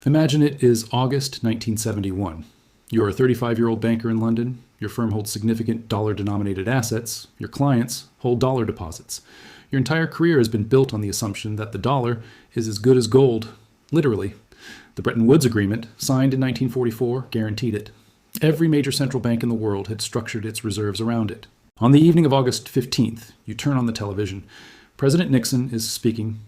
Imagine it is August 1971. You're a 35-year-old banker in London. Your firm holds significant dollar-denominated assets. Your clients hold dollar deposits. Your entire career has been built on the assumption that the dollar is as good as gold, literally. The Bretton Woods Agreement, signed in 1944, guaranteed it. Every major central bank in the world had structured its reserves around it. On the evening of August 15th, you turn on the television. President Nixon is speaking.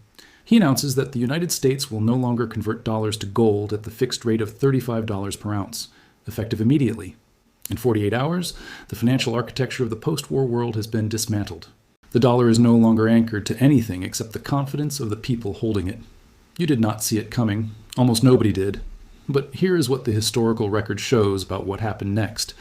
He announces that the United States will no longer convert dollars to gold at the fixed rate of $35 per ounce, effective immediately. In 48 hours, the financial architecture of the post-war world has been dismantled. The dollar is no longer anchored to anything except the confidence of the people holding it. You did not see it coming. Almost nobody did. But here is what the historical record shows about what happened next.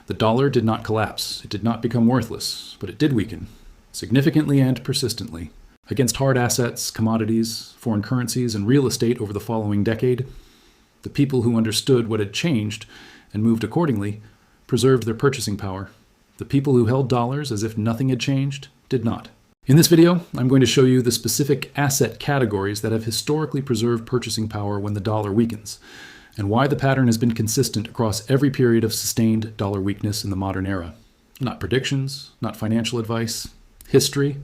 The dollar did not collapse. It did not become worthless, but it did weaken, significantly and persistently. Against hard assets, commodities, foreign currencies, and real estate over the following decade, the people who understood what had changed and moved accordingly preserved their purchasing power. The people who held dollars as if nothing had changed did not. In this video, I'm going to show you the specific asset categories that have historically preserved purchasing power when the dollar weakens, and why the pattern has been consistent across every period of sustained dollar weakness in the modern era. Not predictions, not financial advice, history,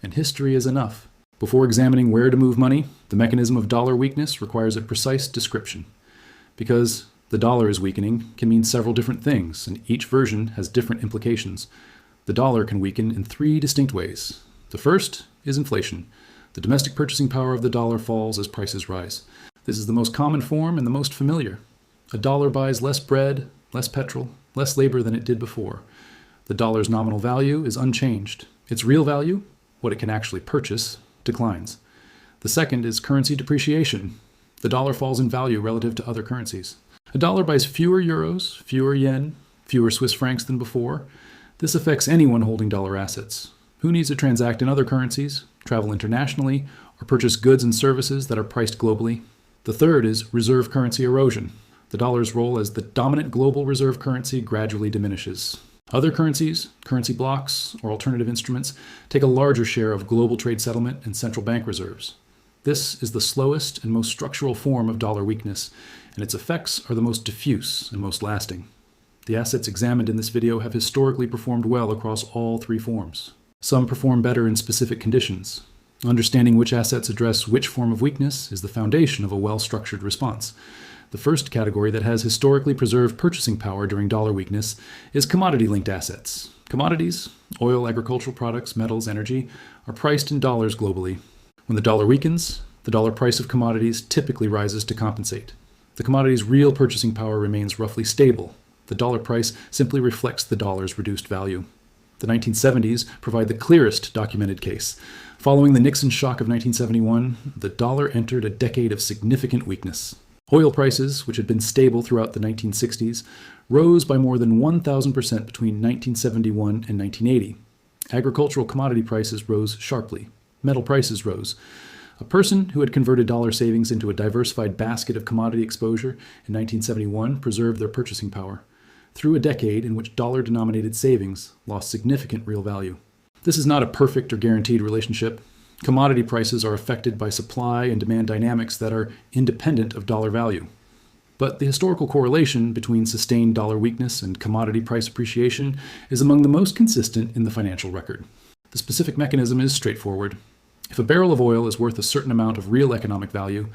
and history is enough. Before examining where to move money, the mechanism of dollar weakness requires a precise description. Because the dollar is weakening can mean several different things, and each version has different implications. The dollar can weaken in three distinct ways. The first is inflation. The domestic purchasing power of the dollar falls as prices rise. This is the most common form and the most familiar. A dollar buys less bread, less petrol, less labor than it did before. The dollar's nominal value is unchanged. Its real value, what it can actually purchase, declines. The second is currency depreciation. The dollar falls in value relative to other currencies. A dollar buys fewer euros, fewer yen, fewer Swiss francs than before. This affects anyone holding dollar assets. Who needs to transact in other currencies, travel internationally, or purchase goods and services that are priced globally? The third is reserve currency erosion. The dollar's role as the dominant global reserve currency gradually diminishes. Other currencies, currency blocks, or alternative instruments take a larger share of global trade settlement and central bank reserves. This is the slowest and most structural form of dollar weakness, and its effects are the most diffuse and most lasting. The assets examined in this video have historically performed well across all three forms. Some perform better in specific conditions. Understanding which assets address which form of weakness is the foundation of a well-structured response. The first category that has historically preserved purchasing power during dollar weakness is commodity-linked assets. Commodities, oil, agricultural products, metals, energy, are priced in dollars globally. When the dollar weakens, the dollar price of commodities typically rises to compensate. The commodity's real purchasing power remains roughly stable. The dollar price simply reflects the dollar's reduced value. The 1970s provide the clearest documented case. Following the Nixon Shock of 1971, the dollar entered a decade of significant weakness. Oil prices, which had been stable throughout the 1960s, rose by more than 1,000% between 1971 and 1980. Agricultural commodity prices rose sharply. Metal prices rose. A person who had converted dollar savings into a diversified basket of commodity exposure in 1971 preserved their purchasing power, through a decade in which dollar-denominated savings lost significant real value. This is not a perfect or guaranteed relationship. Commodity prices are affected by supply and demand dynamics that are independent of dollar value. But the historical correlation between sustained dollar weakness and commodity price appreciation is among the most consistent in the financial record. The specific mechanism is straightforward. If a barrel of oil is worth a certain amount of real economic value,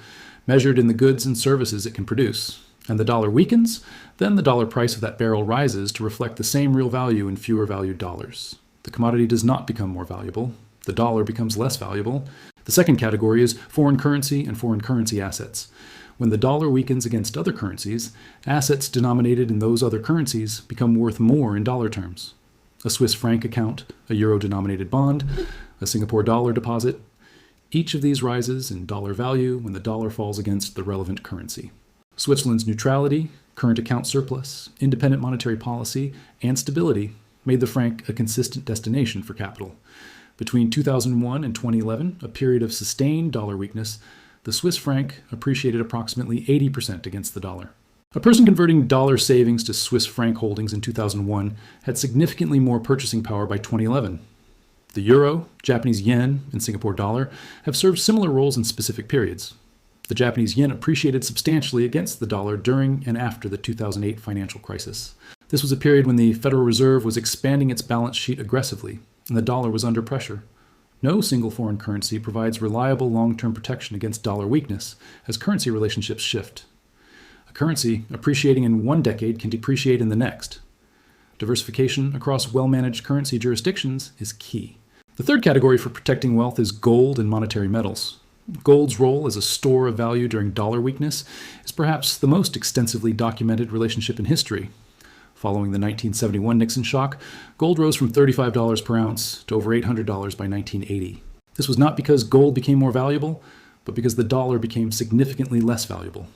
measured in the goods and services it can produce, and the dollar weakens, then the dollar price of that barrel rises to reflect the same real value in fewer valued dollars. The commodity does not become more valuable. The dollar becomes less valuable. The second category is foreign currency and foreign currency assets. When the dollar weakens against other currencies, assets denominated in those other currencies become worth more in dollar terms. A Swiss franc account, a euro-denominated bond, a Singapore dollar deposit. Each of these rises in dollar value when the dollar falls against the relevant currency. Switzerland's neutrality, current account surplus, independent monetary policy, and stability made the franc a consistent destination for capital. Between 2001 and 2011, a period of sustained dollar weakness, the Swiss franc appreciated approximately 80% against the dollar. A person converting dollar savings to Swiss franc holdings in 2001 had significantly more purchasing power by 2011. The euro, Japanese yen, and Singapore dollar have served similar roles in specific periods. The Japanese yen appreciated substantially against the dollar during and after the 2008 financial crisis. This was a period when the Federal Reserve was expanding its balance sheet aggressively, and the dollar was under pressure. No single foreign currency provides reliable long-term protection against dollar weakness, as currency relationships shift. A currency appreciating in one decade can depreciate in the next. Diversification across well-managed currency jurisdictions is key. The third category for protecting wealth is gold and monetary metals. Gold's role as a store of value during dollar weakness is perhaps the most extensively documented relationship in history. Following the 1971 Nixon Shock, gold rose from $35 per ounce to over $800 by 1980. This was not because gold became more valuable, but because the dollar became significantly less valuable.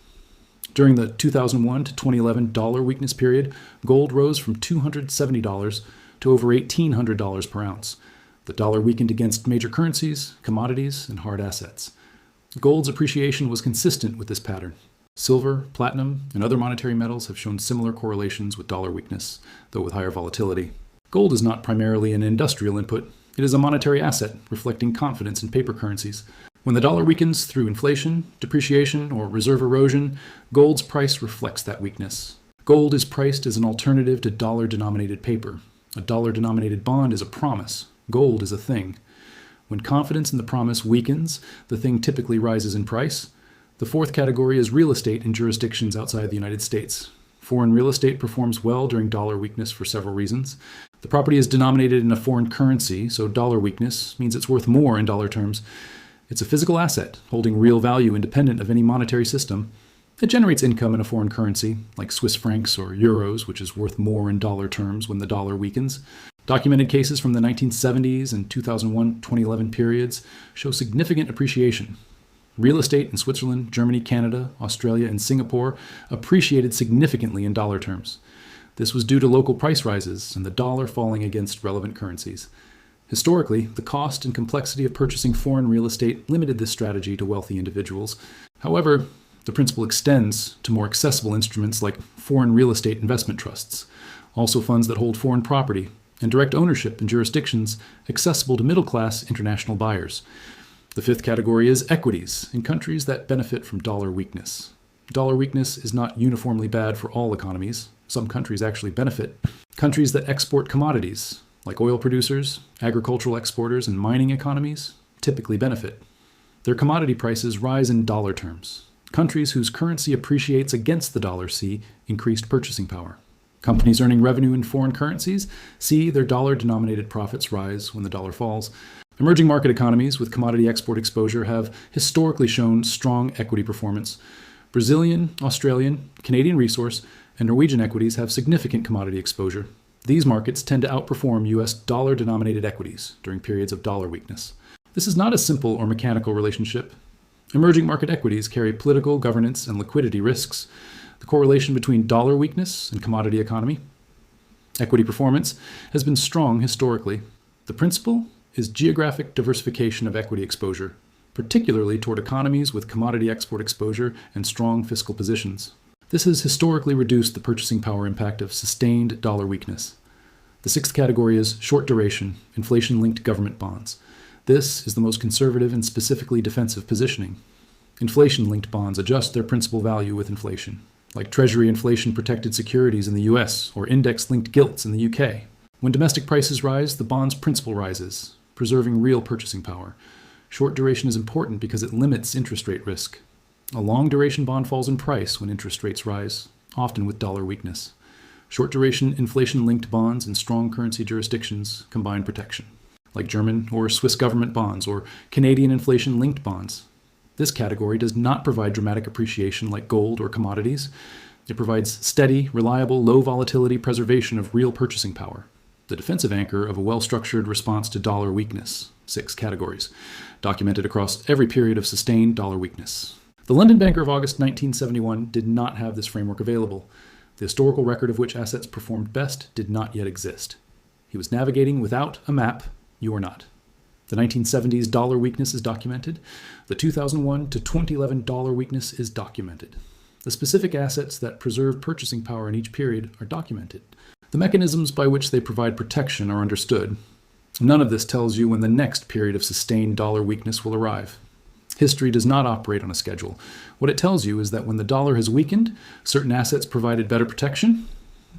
During the 2001 to 2011 dollar weakness period, gold rose from $270 to over $1,800 per ounce. The dollar weakened against major currencies, commodities, and hard assets. Gold's appreciation was consistent with this pattern. Silver, platinum, and other monetary metals have shown similar correlations with dollar weakness, though with higher volatility. Gold is not primarily an industrial input. It is a monetary asset, reflecting confidence in paper currencies. When the dollar weakens through inflation, depreciation, or reserve erosion, gold's price reflects that weakness. Gold is priced as an alternative to dollar-denominated paper. A dollar-denominated bond is a promise. Gold is a thing. When confidence in the promise weakens, the thing typically rises in price. The fourth category is real estate in jurisdictions outside the United States. Foreign real estate performs well during dollar weakness for several reasons. The property is denominated in a foreign currency, so dollar weakness means it's worth more in dollar terms. It's a physical asset, holding real value independent of any monetary system. It generates income in a foreign currency, like Swiss francs or euros, which is worth more in dollar terms when the dollar weakens. Documented cases from the 1970s and 2001-2011 periods show significant appreciation. Real estate in Switzerland, Germany, Canada, Australia, and Singapore appreciated significantly in dollar terms. This was due to local price rises and the dollar falling against relevant currencies. Historically, the cost and complexity of purchasing foreign real estate limited this strategy to wealthy individuals. However, the principle extends to more accessible instruments like foreign real estate investment trusts, also funds that hold foreign property, and direct ownership in jurisdictions accessible to middle-class international buyers. The fifth category is equities in countries that benefit from dollar weakness. Dollar weakness is not uniformly bad for all economies. Some countries actually benefit. Countries that export commodities, like oil producers, agricultural exporters, and mining economies, typically benefit. Their commodity prices rise in dollar terms. Countries whose currency appreciates against the dollar see increased purchasing power. Companies earning revenue in foreign currencies see their dollar-denominated profits rise when the dollar falls. Emerging market economies with commodity export exposure have historically shown strong equity performance. Brazilian, Australian, Canadian resource, and Norwegian equities have significant commodity exposure. These markets tend to outperform U.S. dollar-denominated equities during periods of dollar weakness. This is not a simple or mechanical relationship. Emerging market equities carry political, governance, and liquidity risks. The correlation between dollar weakness and commodity economy. Equity performance has been strong historically. The principle is geographic diversification of equity exposure, particularly toward economies with commodity export exposure and strong fiscal positions. This has historically reduced the purchasing power impact of sustained dollar weakness. The sixth category is short duration, inflation-linked government bonds. This is the most conservative and specifically defensive positioning. Inflation-linked bonds adjust their principal value with inflation, like Treasury inflation-protected securities in the US or index-linked gilts in the UK. When domestic prices rise, the bond's principal rises, preserving real purchasing power. Short duration is important because it limits interest rate risk. A long-duration bond falls in price when interest rates rise, often with dollar weakness. Short-duration inflation-linked bonds in strong currency jurisdictions combine protection, like German or Swiss government bonds or Canadian inflation-linked bonds. This category does not provide dramatic appreciation like gold or commodities. It provides steady, reliable, low-volatility preservation of real purchasing power, the defensive anchor of a well-structured response to dollar weakness, 6 categories, documented across every period of sustained dollar weakness. The London Banker of August 1971 did not have this framework available. The historical record of which assets performed best did not yet exist. He was navigating without a map. You are not. The 1970s dollar weakness is documented. The 2001 to 2011 dollar weakness is documented. The specific assets that preserve purchasing power in each period are documented. The mechanisms by which they provide protection are understood. None of this tells you when the next period of sustained dollar weakness will arrive. History does not operate on a schedule. What it tells you is that when the dollar has weakened, certain assets provided better protection,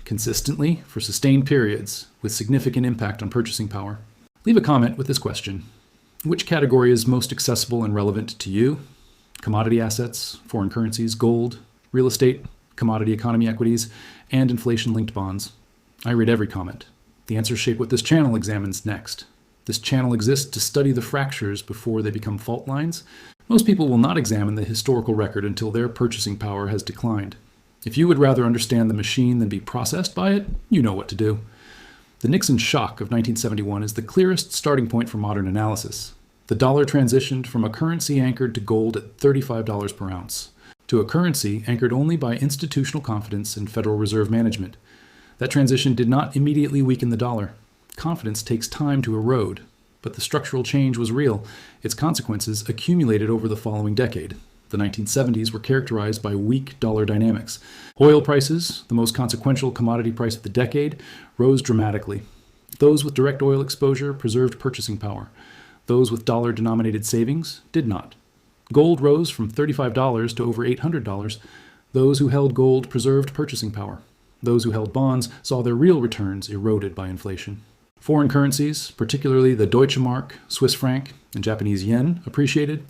consistently, for sustained periods, with significant impact on purchasing power. Leave a comment with this question. Which category is most accessible and relevant to you? Commodity assets, foreign currencies, gold, real estate, commodity economy equities, and inflation-linked bonds. I read every comment. The answers shape what this channel examines next. This channel exists to study the fractures before they become fault lines. Most people will not examine the historical record until their purchasing power has declined. If you would rather understand the machine than be processed by it, you know what to do. The Nixon Shock of 1971 is the clearest starting point for modern analysis. The dollar transitioned from a currency anchored to gold at $35 per ounce, to a currency anchored only by institutional confidence in Federal Reserve management. That transition did not immediately weaken the dollar. Confidence takes time to erode, but the structural change was real. Its consequences accumulated over the following decade. The 1970s were characterized by weak dollar dynamics. Oil prices, the most consequential commodity price of the decade, rose dramatically. Those with direct oil exposure preserved purchasing power. Those with dollar-denominated savings did not. Gold rose from $35 to over $800. Those who held gold preserved purchasing power. Those who held bonds saw their real returns eroded by inflation. Foreign currencies, particularly the Deutsche Mark, Swiss franc, and Japanese yen, appreciated.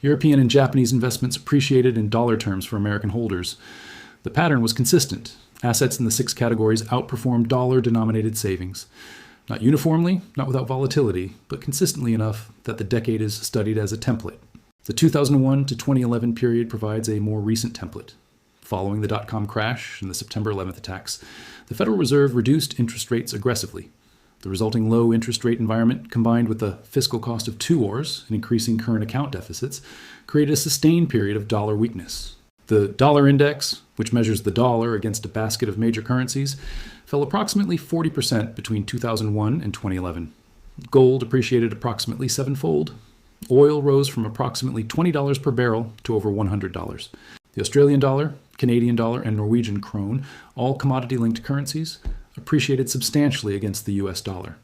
European and Japanese investments appreciated in dollar terms for American holders. The pattern was consistent. Assets in the 6 categories outperformed dollar-denominated savings. Not uniformly, not without volatility, but consistently enough that the decade is studied as a template. The 2001 to 2011 period provides a more recent template. Following the dot-com crash and the September 11th attacks, the Federal Reserve reduced interest rates aggressively. The resulting low interest rate environment, combined with the fiscal cost of 2 wars and increasing current account deficits, created a sustained period of dollar weakness. The dollar index, which measures the dollar against a basket of major currencies, fell approximately 40% between 2001 and 2011. Gold appreciated approximately 7-fold. Oil rose from approximately $20 per barrel to over $100. The Australian dollar, Canadian dollar, and Norwegian krone, all commodity-linked currencies, appreciated substantially against the US dollar.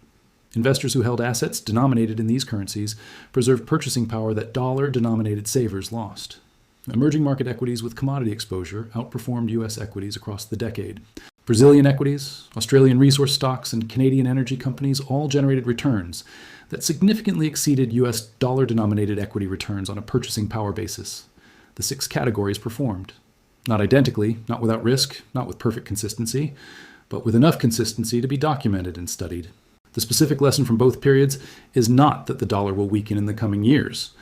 Investors who held assets denominated in these currencies preserved purchasing power that dollar-denominated savers lost. Emerging market equities with commodity exposure outperformed US equities across the decade. Brazilian equities, Australian resource stocks, and Canadian energy companies all generated returns that significantly exceeded US dollar-denominated equity returns on a purchasing power basis. The 6 categories performed. Not identically, not without risk, not with perfect consistency, but with enough consistency to be documented and studied. The specific lesson from both periods is not that the dollar will weaken in the coming years.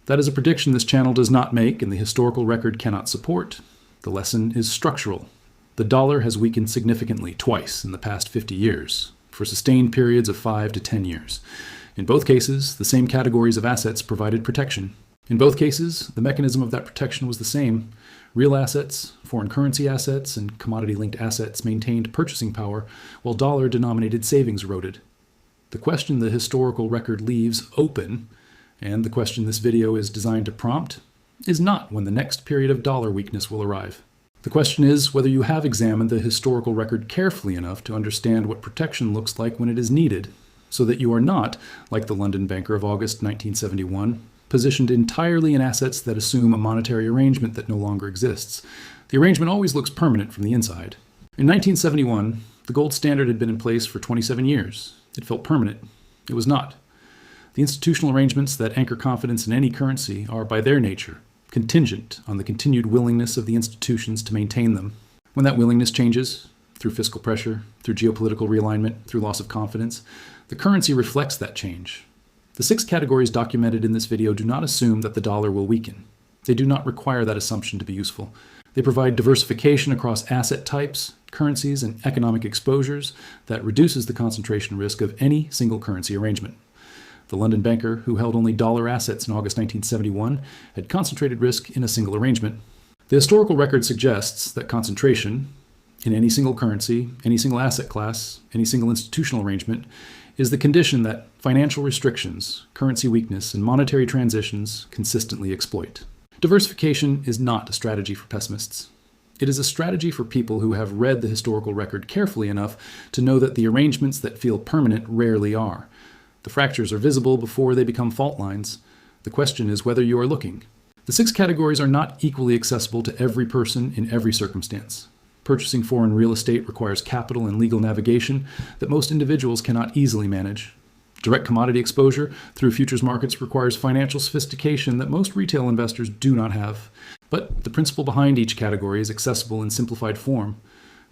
That is a prediction this channel does not make and the historical record cannot support. The lesson is structural. The dollar has weakened significantly twice in the past 50 years, for sustained periods of 5 to 10 years. In both cases, the same categories of assets provided protection. In both cases, the mechanism of that protection was the same. Real assets, foreign currency assets, and commodity-linked assets maintained purchasing power, while dollar-denominated savings eroded. The question the historical record leaves open, and the question this video is designed to prompt, is not when the next period of dollar weakness will arrive. The question is whether you have examined the historical record carefully enough to understand what protection looks like when it is needed, so that you are not, like the London banker of August 1971, positioned entirely in assets that assume a monetary arrangement that no longer exists. The arrangement always looks permanent from the inside. In 1971, the gold standard had been in place for 27 years. It felt permanent. It was not. The institutional arrangements that anchor confidence in any currency are, by their nature, contingent on the continued willingness of the institutions to maintain them. When that willingness changes, through fiscal pressure, through geopolitical realignment, through loss of confidence, the currency reflects that change. The 6 categories documented in this video do not assume that the dollar will weaken. They do not require that assumption to be useful. They provide diversification across asset types, currencies, and economic exposures that reduces the concentration risk of any single currency arrangement. The London banker, who held only dollar assets in August 1971, had concentrated risk in a single arrangement. The historical record suggests that concentration, in any single currency, any single asset class, any single institutional arrangement, is the condition that financial restrictions, currency weakness, and monetary transitions consistently exploit. Diversification is not a strategy for pessimists. It is a strategy for people who have read the historical record carefully enough to know that the arrangements that feel permanent rarely are. The fractures are visible before they become fault lines. The The question is whether you are looking. The 6 categories are not equally accessible to every person in every circumstance. Purchasing foreign real estate requires capital and legal navigation that most individuals cannot easily manage. Direct commodity exposure through futures markets requires financial sophistication that most retail investors do not have. But the principle behind each category is accessible in simplified form.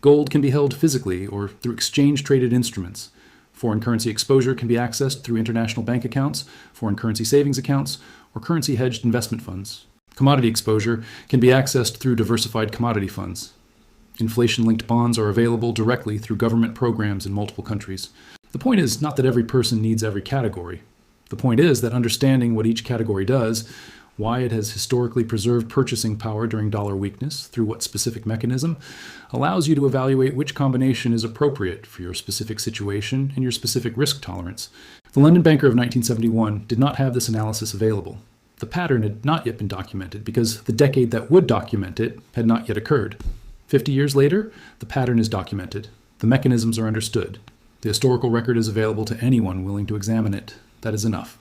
Gold can be held physically or through exchange-traded instruments. Foreign currency exposure can be accessed through international bank accounts, foreign currency savings accounts, or currency-hedged investment funds. Commodity exposure can be accessed through diversified commodity funds. Inflation-linked bonds are available directly through government programs in multiple countries. The point is not that every person needs every category. The point is that understanding what each category does, why it has historically preserved purchasing power during dollar weakness, through what specific mechanism, allows you to evaluate which combination is appropriate for your specific situation and your specific risk tolerance. The London banker of 1971 did not have this analysis available. The pattern had not yet been documented because the decade that would document it had not yet occurred. 50 years later, the pattern is documented. The mechanisms are understood. The historical record is available to anyone willing to examine it. That is enough.